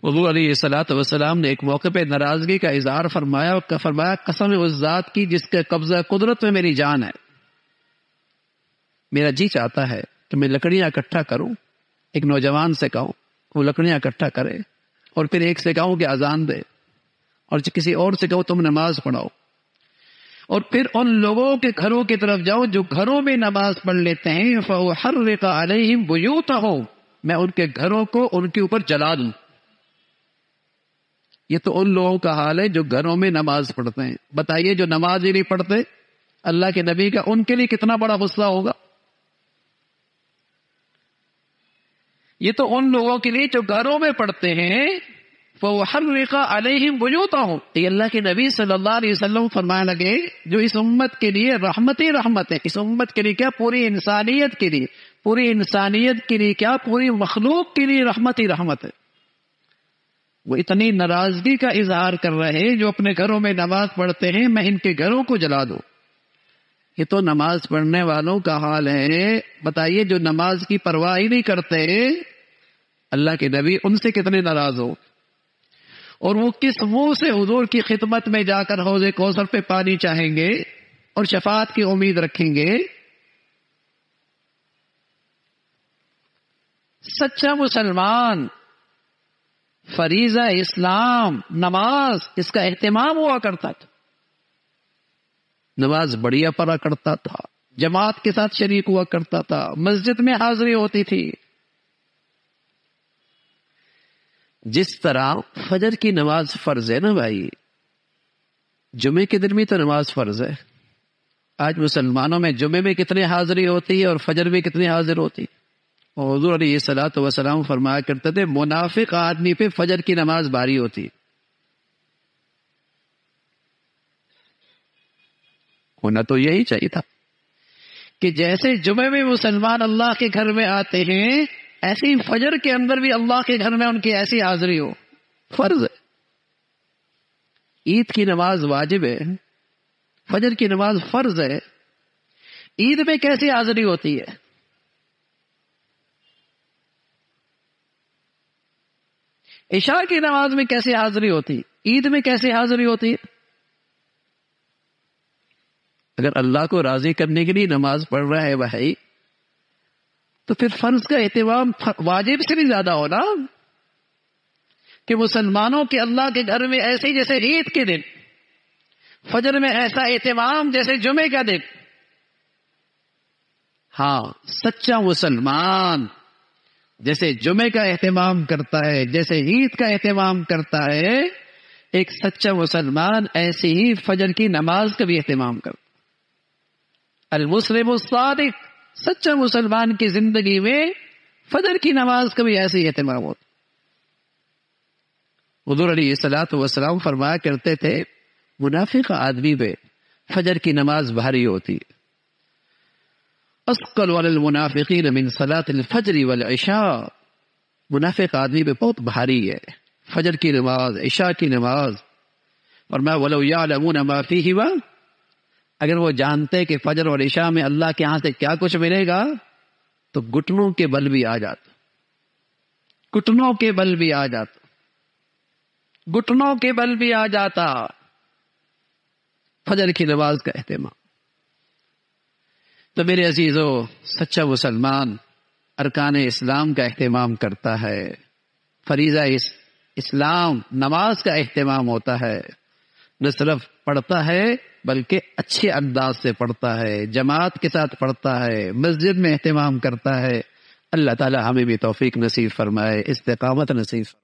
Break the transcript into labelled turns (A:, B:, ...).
A: حضور علیہ الصلوۃ والسلام نے ایک موقع پہ ناراضگی کا اظہار فرمایا اور فرمایا قسم اس ذات کی جس کا قبضہ قدرت میں میری جان ہے، میرا جی چاہتا ہے کہ میں لکڑیاں اکٹھا کروں، ایک نوجوان سے کہوں وہ لکڑیاں اکٹھا کرے، اور پھر ایک سے کہوں کہ اذان دے، اور کسی اور سے کہوں تم نماز پڑھاؤ، اور پھر ان لوگوں کے گھروں کی طرف جاؤ جو گھروں میں نماز پڑھ لیتے ہیں، فَأُحَرِّقَ عَلَيْهِمْ بُيُوتَهُمْ، میں ان کے گھروں کو ان کے اوپر جلا دوں۔ یہ تو ان لوگوں کا حال ہے جو گھروں میں نماز پڑھتے ہیں۔ بتائیے جو نماز ہی نہیں پڑھتے اللہ کے نبی کا ان کے لیے کتنا بڑا غصہ ہوگا۔ یہ تو ان لوگوں کے لیے جو گھروں میں پڑھتے ہیں، فَوَحَرِّقَ عَلَيْهِمْ بُيُوتَهُمْ، یہ اللہ کے نبی صلی اللہ علیہ وسلم فرمانے لگے جو اس امت کے لیے رحمت ہی رحمت ہے، اس امت کے لیے کیا پوری انسانیت کے لیے، پوری انسانیت کے لیے کیا پوری مخلوق کے لیے رحمت ہی رحمت ہے۔ وہ اتنی ناراضگی کا اظہار کر رہے ہیں جو اپنے گھروں میں نماز پڑھتے ہیں میں ان کے گھروں کو جلا دوں۔ یہ تو نماز پڑھنے والوں کا حال ہے۔ بتائیے جو نماز کی پرواہ ہی نہیں کرتے اللہ کے نبی ان سے کتنے ناراض ہو، اور وہ کس منہ سے حضور کی خدمت میں جا کر حوض کوثر پہ پانی چاہیں گے اور شفاعت کی امید رکھیں گے۔ سچا مسلمان فریضہ اسلام نماز اس کا اہتمام ہوا کرتا تھا، نماز بڑھیا پڑھا کرتا تھا، جماعت کے ساتھ شریک ہوا کرتا تھا، مسجد میں حاضری ہوتی تھی۔ جس طرح فجر کی نماز فرض ہے نا بھائی، جمعے کے دن میں تو نماز فرض ہے، آج مسلمانوں میں جمعے میں کتنی حاضری ہوتی ہے اور فجر میں کتنی حاضر ہوتی ہے۔ اور حضور علیہ الصلوۃ والسلام فرمایا کرتے تھے منافق آدمی پہ فجر کی نماز بھاری ہوتی، ہونا تو یہی چاہیے تھا کہ جیسے جمعے میں مسلمان اللہ کے گھر میں آتے ہیں ایسے ہی فجر کے اندر بھی اللہ کے گھر میں ان کی ایسی حاضری ہو، فرض ہے۔ عید کی نماز واجب ہے، فجر کی نماز فرض ہے، عید میں کیسی حاضری ہوتی ہے؟ عشاء کی نماز میں کیسے حاضری ہوتی، عید میں کیسے حاضری ہوتی ہے؟ اگر اللہ کو راضی کرنے کے لیے نماز پڑھ رہا ہے بھائی تو پھر فرض کا اہتمام واجب سے بھی زیادہ ہونا، کہ مسلمانوں کے اللہ کے گھر میں ایسے ہی جیسے عید کے دن فجر میں ایسا اہتمام جیسے جمعے کا دن۔ ہاں سچا مسلمان جیسے جمعے کا اہتمام کرتا ہے، جیسے عید کا اہتمام کرتا ہے، ایک سچا مسلمان ایسے ہی فجر کی نماز کا بھی اہتمام کرتا۔ المسلم الصادق، سچا مسلمان کی زندگی میں فجر کی نماز کا بھی ایسے ہی اہتمام ہوتا۔ حضور علیہ الصلوۃ والسلام فرمایا کرتے تھے منافق آدمی پہ فجر کی نماز بھاری ہوتی، اثقل علی المنافقین من صلاۃ الفجر والعشاء، منافق آدمی پہ بہت بھاری ہے فجر کی نماز، عشاء کی نماز۔ اور میں ولو یعلمون ما فیہما، اگر وہ جانتے کہ فجر اور عشاء میں اللہ کے ہاں سے کیا کچھ ملے گا تو گھٹنوں کے بل بھی آ جاتا، گھٹنوں کے بل بھی آ جاتا، گھٹنوں کے بل بھی آ جاتا۔ فجر کی نماز کا اہتمام۔ تو میرے عزیزو، سچا مسلمان ارکان اسلام کا اہتمام کرتا ہے، فریضہ اسلام نماز کا اہتمام ہوتا ہے، نہ صرف پڑھتا ہے بلکہ اچھے انداز سے پڑھتا ہے، جماعت کے ساتھ پڑھتا ہے، مسجد میں اہتمام کرتا ہے۔ اللہ تعالی ہمیں بھی توفیق نصیب فرمائے، استقامت نصیب فرمائے۔